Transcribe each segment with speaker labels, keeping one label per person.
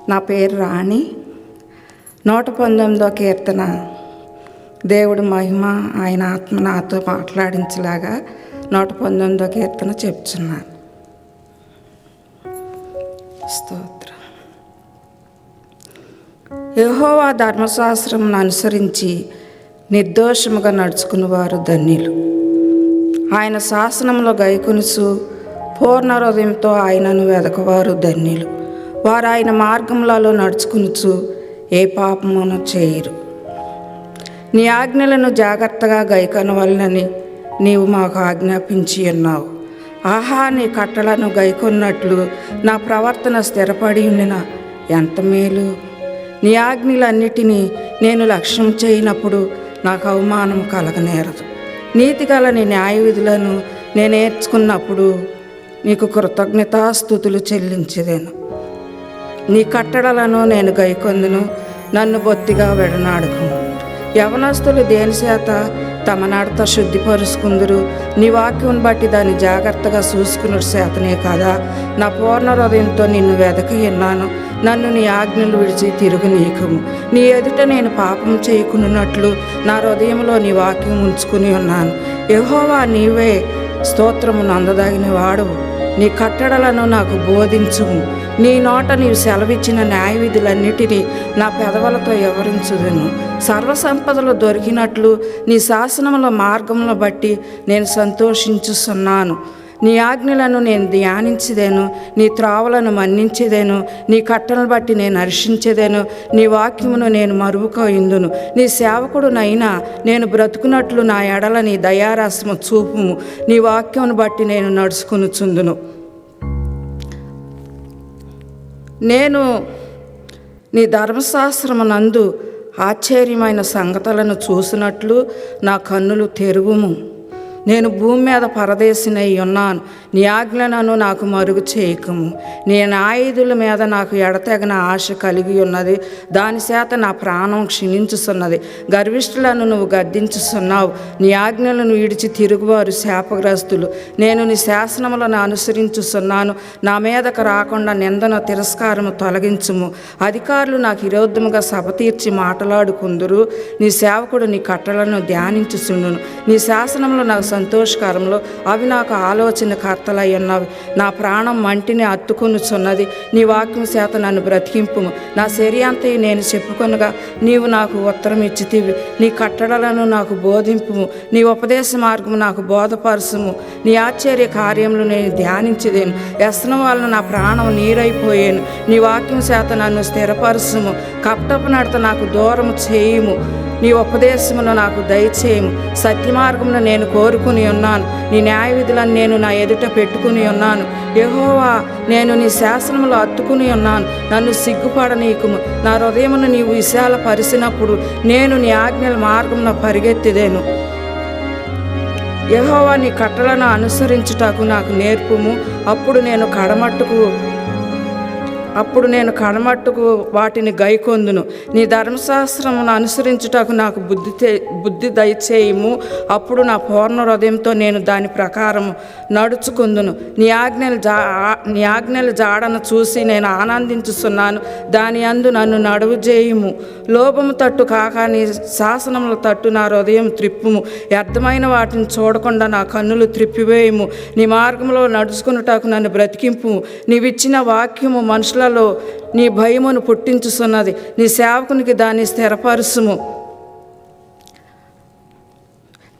Speaker 1: నా పేరు రాణి. 119వ కీర్తన. దేవుడి మహిమ ఆయన ఆత్మ నాతో మాట్లాడించలాగా 119వ కీర్తన చెప్తున్నాను. స్తోత్రం. యెహోవా ధర్మశాస్త్రమును అనుసరించి నిర్దోషముగా నడుచుకుని వారు ధన్యులు. ఆయన శాసనములో గైకొనుచు పూర్ణ హృదయంతో ఆయనను వెదకవారు ధన్యులు. వారు ఆయన మార్గములలో నడుచుకునుచు ఏ పాపమును చేయరు. నీ ఆజ్ఞలను జాగ్రత్తగా గైకొనవలెనని నీవు మాకు ఆజ్ఞాపించి ఉన్నావు. ఆహా, నీ కట్టలను గైకొన్నట్లు నా ప్రవర్తన స్థిరపడి ఉండిన ఎంత మేలు. నీ ఆజ్ఞలన్నిటినీ నేను లక్ష్యం చేయనప్పుడు నాకు అవమానం కలగనేరదు. నీతిగల నీ న్యాయ విధులను నేను నేర్చుకున్నప్పుడు నీకు కృతజ్ఞతాస్తుతులు చెల్లించేదేను. నీ కట్టడలను నేను గైకొందును, నన్ను బొత్తిగా విడనాడుకును. యవనస్తులు దేని చేత తమ నడత శుద్ధిపరుచుకుందురు? నీ వాక్యం బట్టి దాన్ని జాగ్రత్తగా చూసుకున్న చేతనే కదా. నా పూర్ణ హృదయంతో నిన్ను వెదకి ఉన్నాను. నన్ను నీ ఆజ్ఞలు విడిచి తిరుగునీయకుము. నీ ఎదుట నేను పాపం చేయకున్నట్లు నా హృదయంలో నీ వాక్యం ఉంచుకుని ఉన్నాను. యెహోవా, నీవే స్తోత్రము నందదగిన వాడవు. నీ కట్టడలను నాకు బోధించుము. నీ నోట నీవు సెలవిచ్చిన న్యాయ విధులన్నిటినీ నా పెదవులతో వివరించుదును. సర్వసంపదలు దొరికినట్లు నీ శాసనముల మార్గములను బట్టి నేను సంతోషించుచున్నాను. నీ ఆజ్ఞలను నేను ధ్యానించేదేను, నీ త్రోవలను మన్నించేదేను. నీ కట్టలను బట్టి నేను హర్షించేదేను. నీ వాక్యమును నేను మరువకయుందును. నీ సేవకుడునైనా నేను బ్రతుకున్నట్లు నా ఎడల నీ దయారసము చూపుము. నీ వాక్యమును బట్టి నేను నడుచుకునుచుందును. నేను నీ ధర్మశాస్త్రమునందు ఆశ్చర్యమైన సంగతులను చూసినట్లు నా కన్నులు తెరువుము. నేను భూమి మీద పరదేశినై ఉన్నాను. నీ ఆజ్ఞలను నాకు మరుగు చేయకము. నీ న్యాయధుల మీద నాకు ఎడతెగన ఆశ కలిగి ఉన్నది. దాని చేత నా ప్రాణం క్షీణించుచున్నది. గర్విష్ఠులను నువ్వు గద్దించుచున్నావు. నీ ఆజ్ఞలను విడిచి తిరుగువారు శాపగ్రస్తులు. నేను నీ శాసనములను అనుసరించుచున్నాను. నా మీదకు రాకుండా నిందన తిరస్కారము తొలగించుము. అధికారులు నాకు విరోధముగా సభ తీర్చి మాట్లాడుకుందురు. నీ సేవకుడు నీ కట్టలను ధ్యానించుచుండును. నీ శాసనములు నాకు సంతోషకరంలో, అవి నాకు ఆలోచన కర్తలై ఉన్నవి. నా ప్రాణం మంటిని అత్తుకునుచున్నది. నీ వాక్యం చేత నన్ను బ్రతికింపుము. నా శరీరంతా నేను చెప్పుకొనగా నీవు నాకు ఉత్తరం ఇచ్చితివి. నీ కట్టడలను నాకు బోధింపుము. నీ ఉపదేశ మార్గము నాకు బోధపరచుము. నీ ఆశ్చర్య కార్యములు నేను ధ్యానించదేను. వ్యసనం వలన నా ప్రాణం నీరైపోయాను. నీ వాక్యం చేత నన్ను స్థిరపరచుము. కపటపు నడత నాకు దూరము చేయుము. నీ ఉపదేశమును నాకు దయచేయము. సత్యమార్గమును నేను కోరుకుని ఉన్నాను. నీ న్యాయ విధులను నేను నా ఎదుట పెట్టుకుని ఉన్నాను. యెహోవా, నేను నీ శాసనములు అత్తుకుని ఉన్నాను. నన్ను సిగ్గుపడనీయకుము. నా హృదయమును నీవు విశాల పరిచినప్పుడు నేను నీ ఆజ్ఞల మార్గమున పరిగెత్తిదేను. యెహోవా, నీ కట్టలను అనుసరించుటకు నాకు నేర్పుము. అప్పుడు నేను కడమట్టుకు వాటిని గైకొందును. నీ ధర్మశాస్త్రమును అనుసరించుటకు నాకు బుద్ధి దయచేయము. అప్పుడు నా పూర్ణ హృదయంతో నేను దాని ప్రకారము నడుచుకుందును. నీ ఆజ్ఞల జాడను చూసి నేను ఆనందించుచున్నాను. దాని యందు నన్ను నడువు చేయుము. లోభము తట్టు కాక నీ శాసనముల తట్టు నా హృదయం త్రిప్పుము. వ్యర్థమైన వాటిని చూడకుండా నా కన్నులు త్రిప్పివేయము. నీ మార్గంలో నడుచుకున్నటకు నన్ను బ్రతికింపు. నీవిచ్చిన వాక్యము మనుషులలో నీ భయమును పుట్టించుచున్నది. నీ సేవకునికి దాన్ని స్థిరపరుచుము.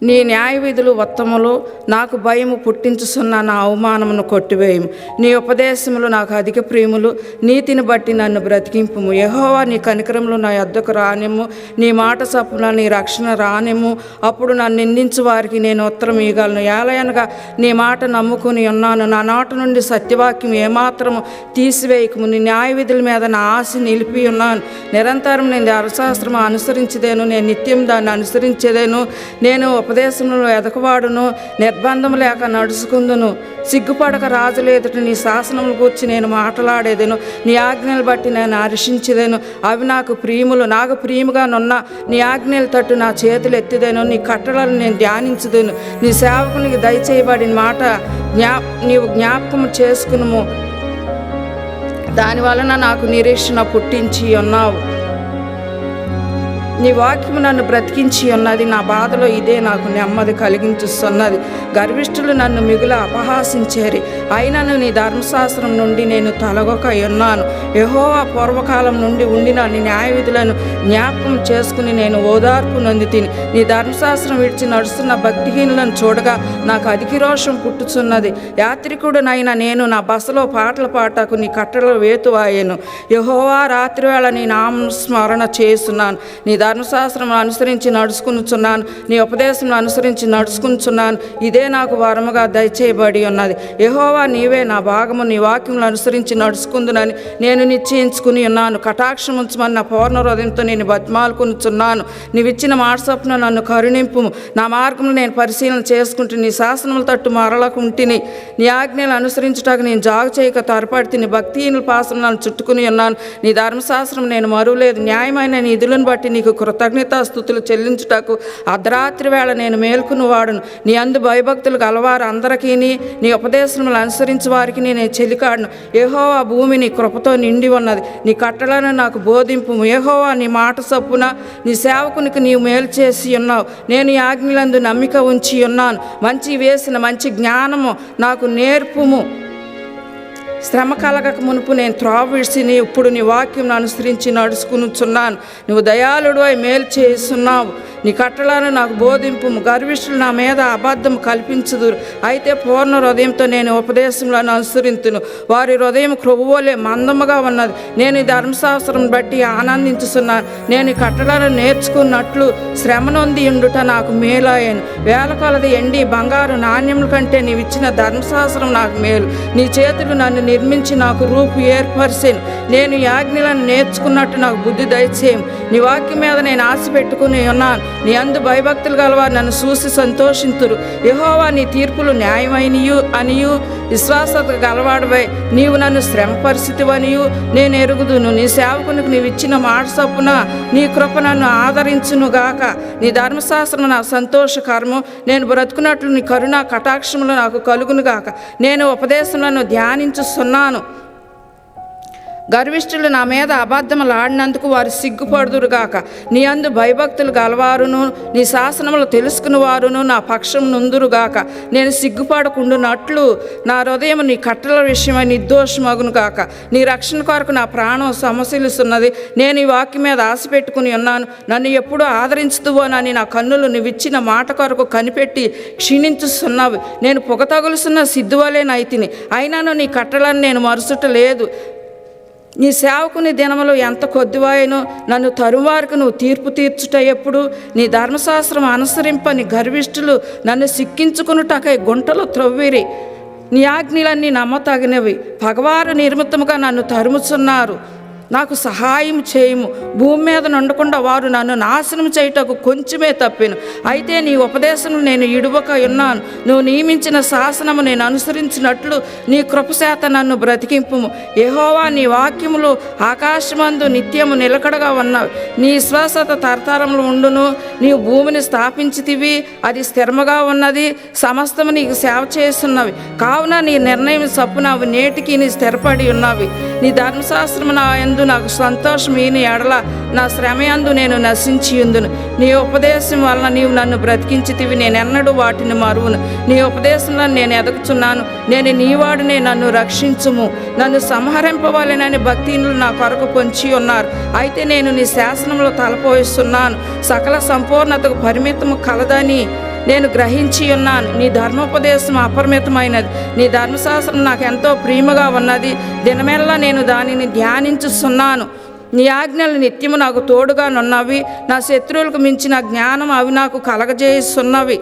Speaker 1: నీ న్యాయ విధులు ఉత్తములు. నాకు భయము పుట్టించుచున్న నా అవమానమును కొట్టివేయము. నీ ఉపదేశములు నాకు అధిక ప్రియములు. నీతిని బట్టి నన్ను బ్రతికింపుము. యెహోవా, నీ కనికరములు నా యొద్దకు రానిమ్ము. నీ మాట చప్పున నీ రక్షణ రానిమ్ము. అప్పుడు నన్ను నిందించు వారికి నేను ఉత్తరం ఇవ్వగలను. ఏలయనగా నీ మాట నమ్ముకుని ఉన్నాను. నా నోట నుండి సత్యవాక్యం ఏమాత్రము తీసివేయకము. నీ న్యాయ విధుల మీద నా ఆశ నిలిపి ఉన్నాను. నిరంతరం నేను ధర్మశాస్త్రము అనుసరించేదేను. నేను నిత్యం దాన్ని అనుసరించేదేను. నేను ఉపదేశములను ఎదకవాడును. నిర్బంధము లేక నడుచుకుందును. సిగ్గుపడక రాజుల ఎదుట నీ శాసనములు గూర్చి నేను మాట్లాడేదెను. నీ ఆజ్ఞలు బట్టి నేను హర్షించేదెను. అవి నాకు ప్రియముగా నున్న నీ ఆజ్ఞల తట్టు నా చేతులు ఎత్తిదేను. నీ కట్టడలను నేను ధ్యానించుదేను. నీ సేవకునికి దయచేయబడిన మాట నీవు జ్ఞాపకము చేసుకునుము. దాని వలన నాకు నిరీక్షణ పుట్టించి ఉన్నావు. నీ వాక్యము నన్ను బ్రతికించి ఉన్నది. నా బాధలో ఇదే నాకు నెమ్మది కలిగించుస్తున్నది. గర్విష్ఠులు నన్ను మిగుల అపహాసించేరి, అయినను నీ ధర్మశాస్త్రం నుండి నేను తొలగక ఉన్నాను. యెహోవా పూర్వకాలం నుండి ఉండిన నీ న్యాయ విధులను జ్ఞాపకం చేసుకుని నేను ఓదార్పు నొంది తిని. నీ ధర్మశాస్త్రం విడిచి నడుస్తున్న భక్తిహీనులను చూడగా నాకు అధిక రోషం పుట్టుచున్నది. యాత్రికుడునైనా నేను నా బసలో పాటలు పాటకు నీ కట్టడలు వేతువాయెను. యెహోవా రాత్రివేళ నీ నామ స్మరణ చేస్తున్నాను. నీ ధర్మశాస్త్రం అనుసరించి నడుచుకునిచున్నాను. నీ ఉపదేశం అనుసరించి నడుచుకునిచున్నాను. ఇదే నాకు వరముగా దయచేయబడి ఉన్నది. యెహోవా నీవే నా భాగము. నీ వాక్యములు అనుసరించి నడుచుకుందునని నేను నిశ్చయించుకుని ఉన్నాను. కటాక్షం ఉంచమని నా పూర్ణ హృదయంతో నేను బతిమాలుకునిచున్నాను. నీవిచ్చిన మాట చొప్పున నన్ను కరుణింపు. నా మార్గములు నేను పరిశీలన చేసుకుంటూ నీ శాసనముల తట్టు మరలకుంటిని. నీ ఆజ్ఞలు అనుసరించుటకు నేను జాగు చేయక త్వరపడి తిని భక్తిహీనుల పాసం నన్ను చుట్టుకుని ఉన్నాను. నీ ధర్మశాస్త్రం నేను మరువలేదు. న్యాయమైన నీ విధులను బట్టి నీకు కృతజ్ఞతాస్తుతులు చెల్లించుటకు అర్ధరాత్రి వేళ నేను మేల్కొని వాడును. నీ అందు భయభక్తులు గలవారు అందరికీ నీ ఉపదేశములు అనుసరించి వారికి నేను చెలికాడును. యెహోవా భూమి నీ కృపతో నిండి ఉన్నది. నీ కట్టలను నాకు బోధింపు. యెహోవా నీ మాట చొప్పున నీ సేవకునికి నీవు మేలు చేసి ఉన్నావు. నేను ఈ ఆజ్ఞలందు నమ్మిక ఉంచి ఉన్నాను. మంచి వేసిన మంచి జ్ఞానము నాకు నేర్పుము. శ్రమ కలగక మునుపు నేను త్రోవ విడిచి ఇప్పుడు నీ వాక్యం అనుసరించి నడుచుకునిచున్నాను. నువ్వు దయాళుడు అయి మేలు చేస్తున్నావు. నీ కట్టలను నాకు బోధింపు. గర్విష్ఠులు నా మీద అబద్ధం కల్పించుదురు. అయితే పూర్ణ హృదయంతో నేను ఉపదేశములను అనుసరింతును. వారి హృదయం క్రొవ్వులే మందముగా ఉన్నది. నేను ఈ ధర్మశాస్త్రం బట్టి ఆనందించుతున్నాను. నేను ఈ కట్టలను నేర్చుకున్నట్లు శ్రమ నొంది ఉండుట నాకు మేలాయను. వేల కొలది ఎండి బంగారు నాణ్యముల కంటే నీవిచ్చిన ధర్మశాస్త్రం నాకు మేలు. నీ చేతులు నన్ను నిర్మించి నాకు రూపు ఏర్పరిచాను. నేను ఈ ఆజ్ఞలను నేర్చుకున్నట్టు నాకు బుద్ధి దయచేయం. నీ వాక్యం మీద నేను ఆశ పెట్టుకుని ఉన్నాను. నీ అందు భయభక్తులు గలవారు నన్ను చూసి సంతోషింతురు. యెహోవా నీ తీర్పులు న్యాయమైనయు అనియు విశ్వాసత గలవాడవై నీవు నన్ను శ్రమపరిస్థితివనియు నేను ఎరుగుదును. నీ సేవకునికి నీవు ఇచ్చిన మాట చొప్పున నీ కృప నన్ను ఆదరించునుగాక. నీ ధర్మశాస్త్రం నా సంతోషకరము. నేను బ్రతుకున్నట్లు నీ కరుణ కటాక్షములు నాకు కలుగునుగాక. నేను ఉపదేశములను ధ్యానించుస్తున్నాను. గర్విష్ఠులు నా మీద అబద్ధములాడినందుకు వారు సిగ్గుపడుదురుగాక. నీ అందు భయభక్తులు గలవారును నీ శాసనములు తెలుసుకుని వారును నా పక్షం నుందురుగాక. నేను సిగ్గుపడకుండునట్లు నా హృదయం నీ కట్టల విషయమై నిర్దోషమగునుగాక. నీ రక్షణ కొరకు నా ప్రాణం సమశీలిస్తున్నది. నేను ఈ వాక్యం మీద ఆశ పెట్టుకుని ఉన్నాను. నన్ను ఎప్పుడూ ఆదరించుదువోనని నా కన్నులు నువ్విచ్చిన మాట కొరకు కనిపెట్టి క్షీణించుస్తున్నావు. నేను పొగ తగులుస్తున్న సిద్ధువలేనైతిని. అయినాను నీ కట్టలను నేను మరుసుట లేదు. నీ సేవకుని దినములు ఎంత కొద్దివాయనో నన్ను తరువారికి నువ్వు తీర్పు తీర్చుట ఎప్పుడు. నీ ధర్మశాస్త్రం అనుసరింపని గర్విష్ఠులు నన్ను సిక్కించుకునుటకై గుంటలు త్రవ్విరి. నీ ఆజ్ఞలన్నీ నమ్మతగినవి. పగవారు నిర్మితముగా నన్ను తరుముచున్నారు. నాకు సహాయం చేయము. భూమి మీద నుండకుండా వారు నన్ను నాశనం చేయుటకు కొంచెమే తప్పాను. అయితే నీ ఉపదేశం నేను ఇడువక ఉన్నాను. నువ్వు నియమించిన శాసనము నేను అనుసరించినట్లు నీ కృపచేత నన్ను బ్రతికింపుము. యెహోవా నీ వాక్యములు ఆకాశమందు నిత్యము నిలకడగా ఉన్నవి. నీ విశ్వాసత తరతరములు ఉండును. నీవు భూమిని స్థాపించితివి, అది స్థిరముగా ఉన్నది. సమస్తము నీకు సేవ చేస్తున్నవి. కావున నీ నిర్ణయం చొప్పున అవి నేటికి నీ స్థిరపడి ఉన్నవి. నీ ధర్మశాస్త్రము నా యందు నాకు సంతోషం ఈని ఎడల నా శ్రమయందు నేను నశించి ఉందును. నీ ఉపదేశం వలన నీవు నన్ను బ్రతికించితివి. నేనెన్నడూ వాటిని మరువును. నీ ఉపదేశంలో నేను ఎదుగుచున్నాను. నేను నీవాడినే, నన్ను రక్షించుము. నన్ను సంహరింపవాలనని భక్తిహీనులు నా కొరకు పొంచి ఉన్నారు. అయితే నేను నీ శాసనంలో తలపోయిస్తున్నాను. సకల సంపూర్ణతకు పరిమితము కలదని నేను గ్రహించి ఉన్నాను. నీ ధర్మోపదేశం అపరిమితమైనది. నీ ధర్మశాస్త్రం నాకు ఎంతో ప్రియముగా ఉన్నది. దినమెల్లా నేను దానిని ధ్యానించుస్తున్నాను. నీ ఆజ్ఞలు నిత్యము నాకు తోడుగా నున్నవి. నా శత్రువులకు మించిన జ్ఞానం అవి నాకు కలగజేస్తున్నవి.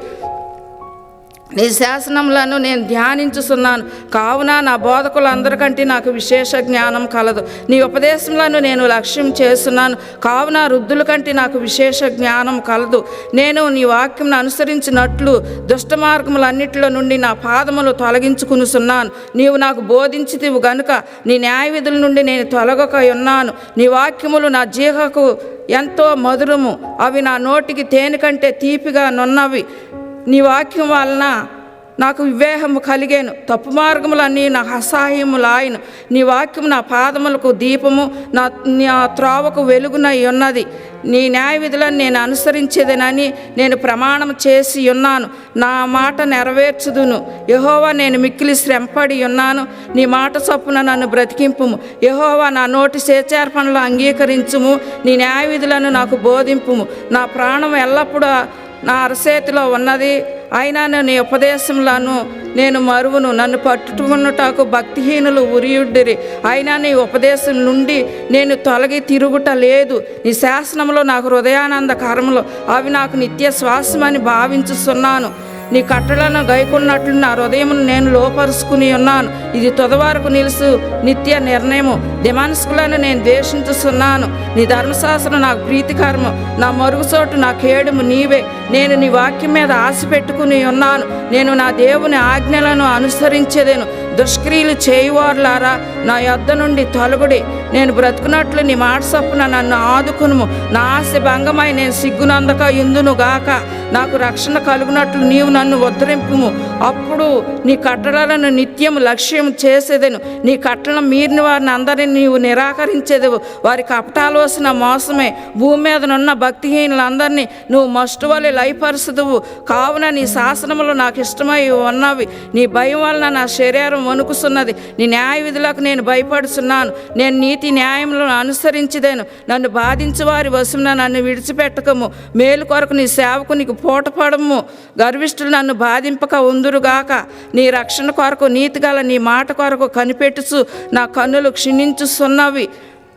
Speaker 1: నీ శాసనములను నేను ధ్యానించుతున్నాను. కావున నా బోధకులందరికంటే నాకు విశేష జ్ఞానం కలదు. నీ ఉపదేశములను నేను లక్ష్యం చేస్తున్నాను. కావున వృద్ధుల కంటే నాకు విశేష జ్ఞానం కలదు. నేను నీ వాక్యం అనుసరించినట్లు దుష్ట మార్గములన్నిటిలో నుండి నా పాదములు తొలగించుకునిస్తున్నాను. నీవు నాకు బోధించితివి గనుక నీ న్యాయ విధుల నుండి నేను తొలగక ఉన్నాను. నీ వాక్యములు నా జీహకు ఎంతో మధురము. అవి నా నోటికి తేనె కంటే తీపిగా నున్నవి. నీ వాక్యం వలన నాకు వివేహము కలిగేను, తప్పు మార్గములన్నీ నాకు అసహ్యములాయను. నీ వాక్యం నా పాదములకు దీపము, నా త్రోవకు వెలుగునై ఉన్నది. నీ న్యాయ విధులను నేను అనుసరించేదనని నేను ప్రమాణం చేసి ఉన్నాను. నా మాట నెరవేర్చుదును. యెహోవా, నేను మిక్కిలి శ్రమపడి ఉన్నాను. నీ మాట చొప్పున నన్ను బ్రతికింపుము. యెహోవా, నా నోటి చేర్పణలు అంగీకరించుము. నీ న్యాయ విధులను నాకు బోధింపుము. నా ప్రాణం ఎల్లప్పుడూ నా అరచేతిలో ఉన్నది. అయినా నీ ఉపదేశములను నేను మరువును. నన్ను పట్టుకున్నటకు భక్తిహీనులు ఉరియుడ్డిరి. అయినా నీ ఉపదేశం నుండి నేను తొలగి తిరుగుట లేదు. నీ శాసనములో నాకు హృదయానందకరములు, అవి నాకు నిత్య శ్వాసమని భావించుతున్నాను. నీ కట్టలను గైకొన్నట్లు నా హృదయమును నేను లోపరుచుకుని ఉన్నాను. ఇది తుదవరకు నిలుసు నిత్య నిర్ణయము. దిమానస్కులను నేను ద్వేషించుతున్నాను. నీ ధర్మశాస్త్రం నాకు ప్రీతికరము. నా మరుగుచోటు నా కేడుము నీవే. నేను నీ వాక్యం మీద ఆశ పెట్టుకుని ఉన్నాను. నేను నా దేవుని ఆజ్ఞలను అనుసరించేదేను. దుష్క్రియలు చేయువారులారా, నా యొద్ద నుండి తొలగుడి. నేను బ్రతుకున్నట్లు నీ మాట చొప్పున నన్ను ఆదుకునుము. నా ఆశ భంగమై నేను సిగ్గునందక ఇందును గాక. నాకు రక్షణ కలుగునట్లు నీవు నన్ను ఉద్ధరింపుము. అప్పుడు నీ కట్టడలను నిత్యము లక్ష్యం చేసేదను. నీ కట్టలను మీరిన వారిని అందరినీ నీవు నిరాకరించేదవు. వారి కపటాలోసిన మోసమే. భూమి మీదనున్న భక్తిహీనులందరినీ నువ్వు మస్టువలె లయపరుచుదువు. కావున నీ శాసనములు నాకు ఇష్టమై ఉన్నవి. నీ భయం వలన నా శరీరం వణుకుతున్నది. నీ న్యాయ విధులకు నేను భయపడుచున్నాను. నేను నీతి న్యాయములను అనుసరించేదేను. నన్ను బాధించు వారి వశమున నన్ను విడిచిపెట్టకము. మేలు కొరకు నీ సేవకునికి పూటపడము. గర్విష్ఠులు నన్ను బాధింపక ఉందురుగాక. నీ రక్షణ కొరకు నీతిగల నీ మాట కొరకు కనిపెట్టుచు నా కన్నులు క్షీణించుచున్నవి.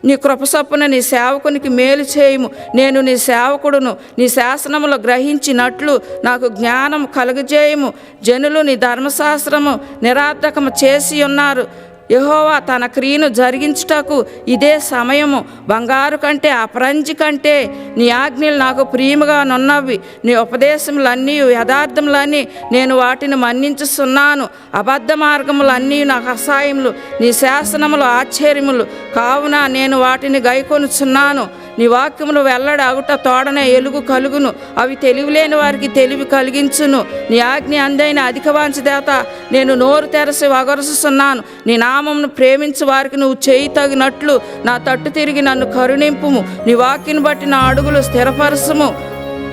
Speaker 1: నీ కృపసొప్పున నీ సేవకునికి మేలు చేయుము. నేను నీ సేవకుడును. నీ శాసనములు గ్రహించినట్లు నాకు జ్ఞానం కలుగజేయము. జనులు నీ ధర్మశాస్త్రము నిరార్థకము చేసి ఉన్నారు. యెహోవా తన క్రియను జరిగించుటకు ఇదే సమయము. బంగారు కంటే అపరంజి కంటే నీ ఆజ్ఞలు నాకు ప్రియముగా నున్నవి. నీ ఉపదేశములన్నీ యథార్థములన్నీ నేను వాటిని మన్నించుచున్నాను. అబద్ధ మార్గములన్నీ నాకు అసహ్యములు. నీ శాసనములు ఆశ్చర్యములు కావున నేను వాటిని గైకొనుచున్నాను. నీ వాక్యములు వెల్లడి అగుట తోడనే ఎలుగు కలుగును. అవి తెలివిలేని వారికి తెలివి కలిగించును. నీ ఆజ్ఞ అందైన అధిక వాంఛదేత నేను నోరు తెరసి వగరుస్తున్నాను. నీ నామమును ప్రేమించు వారికి నువ్వు చేయి తగినట్లు నా తట్టు తిరిగి నన్ను కరుణింపుము. నీ వాక్యను బట్టి నా అడుగులు స్థిరపరచుము.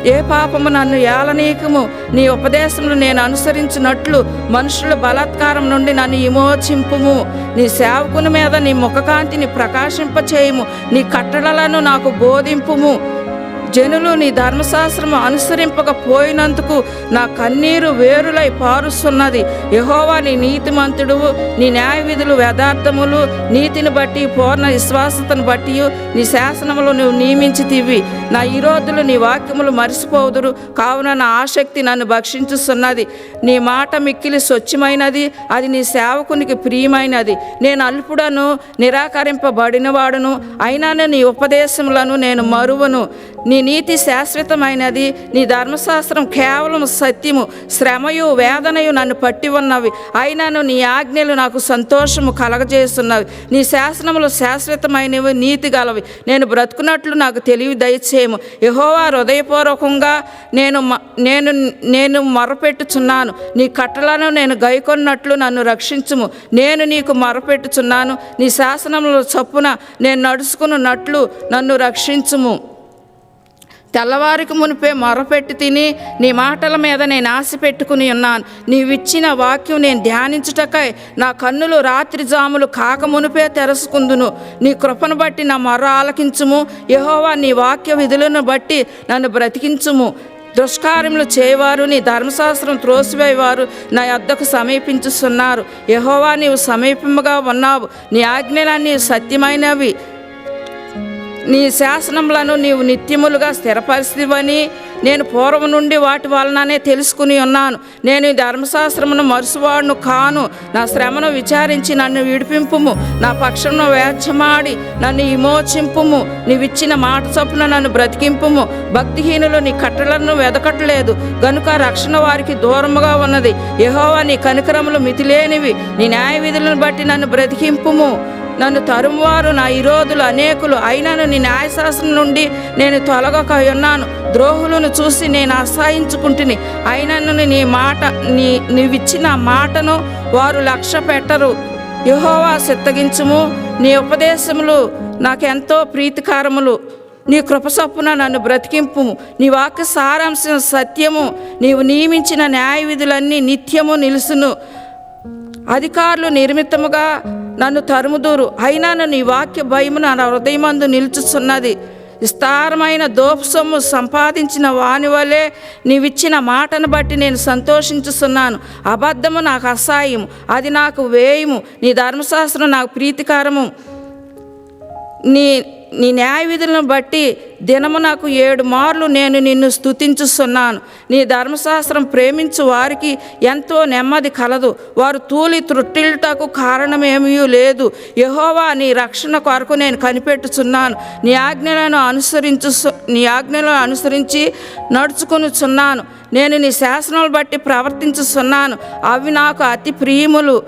Speaker 1: ఏ పాపము నన్ను ఏలనీయకము. నీ ఉపదేశములు నేను అనుసరించినట్లు మనుషుల బలాత్కారం నుండి నన్ను విమోచింపుము. నీ సేవకుని మీద నీ ముఖకాంతిని ప్రకాశింపచేయుము. నీ కట్టడలను నాకు బోధింపుము. జనులు నీ ధర్మశాస్త్రము అనుసరింపకపోయినందుకు నా కన్నీరు వేరులై పారుస్తున్నది. యెహోవా, నీ నీతిమంతుడువు. నీ న్యాయ విధులు యథార్థములు. నీతిని బట్టి పూర్ణ విశ్వాసతను బట్టి నీ శాసనములు నువ్వు నియమించితివి. నా విరోధులు నీ వాక్యములు మరిసిపోదురు. కావున నా ఆసక్తి నన్ను భక్షించుస్తున్నది. నీ మాట మిక్కిలి స్వచ్ఛమైనది. అది నీ సేవకునికి ప్రియమైనది. నేను అల్పుడను, నిరాకరింపబడినవాడును. అయినా నీ ఉపదేశములను నేను మరువను. నీ నీతి శాశ్వతమైనది. నీ ధర్మశాస్త్రం కేవలం సత్యము. శ్రమయు వేదనయు నన్ను పట్టి ఉన్నవి. అయినాను నీ ఆజ్ఞలు నాకు సంతోషము కలగజేస్తున్నవి. నీ శాసనములు శాశ్వతమైనవి, నీతి గలవి. నేను బ్రతుకున్నట్లు నాకు తెలివి దయచేయము. యెహోవా, హృదయపూర్వకంగా నేను మొరపెట్టుచున్నాను. నీ కట్టలను నేను గైకొన్నట్లు నన్ను రక్షించుము. నేను నీకు మొరపెట్టుచున్నాను. నీ శాసనముల చొప్పున నేను నడుచుకున్నట్లు నన్ను రక్షించుము. తెల్లవారికి మునిపే మొరపెట్టి తిని నీ మాటల మీద నేను ఆశ పెట్టుకుని ఉన్నాను. నీవిచ్చిన వాక్యం నేను ధ్యానించుటకై నా కన్నులు రాత్రి జాములు కాక మునిపే తెరచుకుందును. నీ కృపను బట్టి నా మొర్ర ఆలకించుము. యెహోవా, నీ వాక్య విధులను బట్టి నన్ను బ్రతికించుము. దుష్కార్యములు చేయవారు, నీ ధర్మశాస్త్రం త్రోసివేయవారు నా యొద్దకు సమీపించుస్తున్నారు. యెహోవా, నీవు సమీపముగా ఉన్నావు. నీ ఆజ్ఞలన్నీ సత్యమైనవి. నీ శాసనములను నీవు నిత్యములుగా స్థిరపరిచితివని నేను పూర్వం నుండి వాటి వలననే తెలుసుకుని ఉన్నాను. నేను ఈ ధర్మశాస్త్రమును మరుసువాడును కాను. నా శ్రమను విచారించి నన్ను విడిపింపుము. నా పక్షమును వేర్చమాడి నన్ను విమోచింపుము. నీవిచ్చిన మాట చొప్పున నన్ను బ్రతికింపుము. భక్తిహీనులు నీ కట్టలను వెదకట్లేదు గనుక రక్షణ వారికి దూరముగా ఉన్నది. యెహోవా, నీ కనికరములు మితిలేనివి. నీ న్యాయ విధులను బట్టి నన్ను బ్రతికింపుము. నన్ను తరుమువారు నా విరోధులు అనేకులు. అయినను నీ న్యాయశాస్త్రం నుండి నేను తొలగక ఉన్నాను. ద్రోహులను చూసి నేను అసహించుకుంటుని. అయినను నీవిచ్చిన మాటను వారు లక్ష్య పెట్టరు. యెహోవా చిత్తగించుము. నీ ఉపదేశములు నాకెంతో ప్రీతికరములు. నీ కృపసొప్పున నన్ను బ్రతికింపు. నీ వాక్య సారాంశం సత్యము. నీవు నియమించిన న్యాయ విధులన్నీ నిత్యము నిలుసును. అధికారులు నిర్మితముగా నన్ను తరుముదూరు, అయినా నీ వాక్య భయము నా హృదయమందు నిలుచుచున్నది. విస్తారమైన దోపు సొమ్ము సంపాదించిన వాని వలె నీవిచ్చిన మాటను బట్టి నేను సంతోషించుచున్నాను. అబద్ధము నాకు అసహ్యము, అది నాకు వేయము. నీ ధర్మశాస్త్రం నాకు ప్రీతికరము. నీ న్యాయ విధులను బట్టి దినము నాకు 7 మార్లు నేను నిన్ను స్తుతించుస్తున్నాను. నీ ధర్మశాస్త్రం ప్రేమించు వారికి ఎంతో నెమ్మది కలదు. వారు తూలి త్రుట్టిల్టకు కారణమేమీ లేదు. యెహోవా, నీ రక్షణ కొరకు నేను కనిపెట్టుచున్నాను. నీ ఆజ్ఞలను అనుసరించి నడుచుకొనుచున్నాను. నేను నీ శాసనాలు బట్టి ప్రవర్తించుచున్నాను. అవి నాకు అతి ప్రియములు.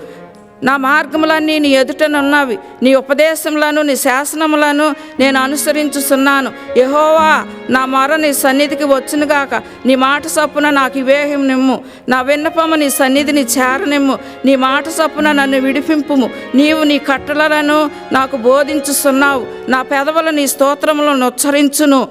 Speaker 1: నా మార్గములన్నీ నీ ఎదుటనున్నవి. నీ ఉపదేశములను నీ శాసనములను నేను అనుసరించుచున్నాను. యెహోవా, నా మొర నీ సన్నిధికి వచ్చునుగాక. నీ మాట చొప్పున నాకు వివేకం నిమ్ము. నా విన్నపము నీ సన్నిధిని చేరనిమ్ము. నీ మాట చొప్పున నన్ను విడిపింపుము. నీవు నీ కట్టడలను నాకు బోధించుచున్నావు. నా పెదవులు నీ స్తోత్రములను ఉచ్చరించును.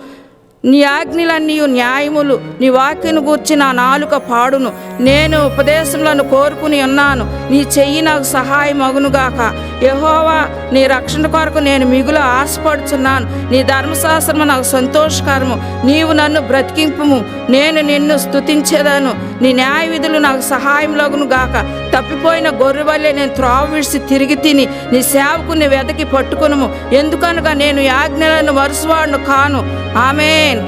Speaker 1: నీ ఆజ్ఞలన్నీ న్యాయములు. నీ వాక్యను గూర్చి నా నాలుక పాడును. నేను ఉపదేశములను కోరుకుని ఉన్నాను. నీ చెయ్యి నాకు సహాయం అగునుగాక. యెహోవా, నీ రక్షణ కొరకు నేను మిగులు ఆశపడుచున్నాను. నీ ధర్మశాస్త్రము నాకు సంతోషకరము. నీవు నన్ను బ్రతికింపుము. నేను నిన్ను స్తుతించేదను. నీ న్యాయ విధులు నాకు సహాయం లగునుగాక. తప్పిపోయిన గొర్రె వల్లే నేను త్రోవ విడిచి తిరిగి తిని నీ సేవకుని వెదకి పట్టుకునుము. ఎందుకనగా నేను ఈ ఆజ్ఞలను మరుసువాడును కాను. ఆమేన్.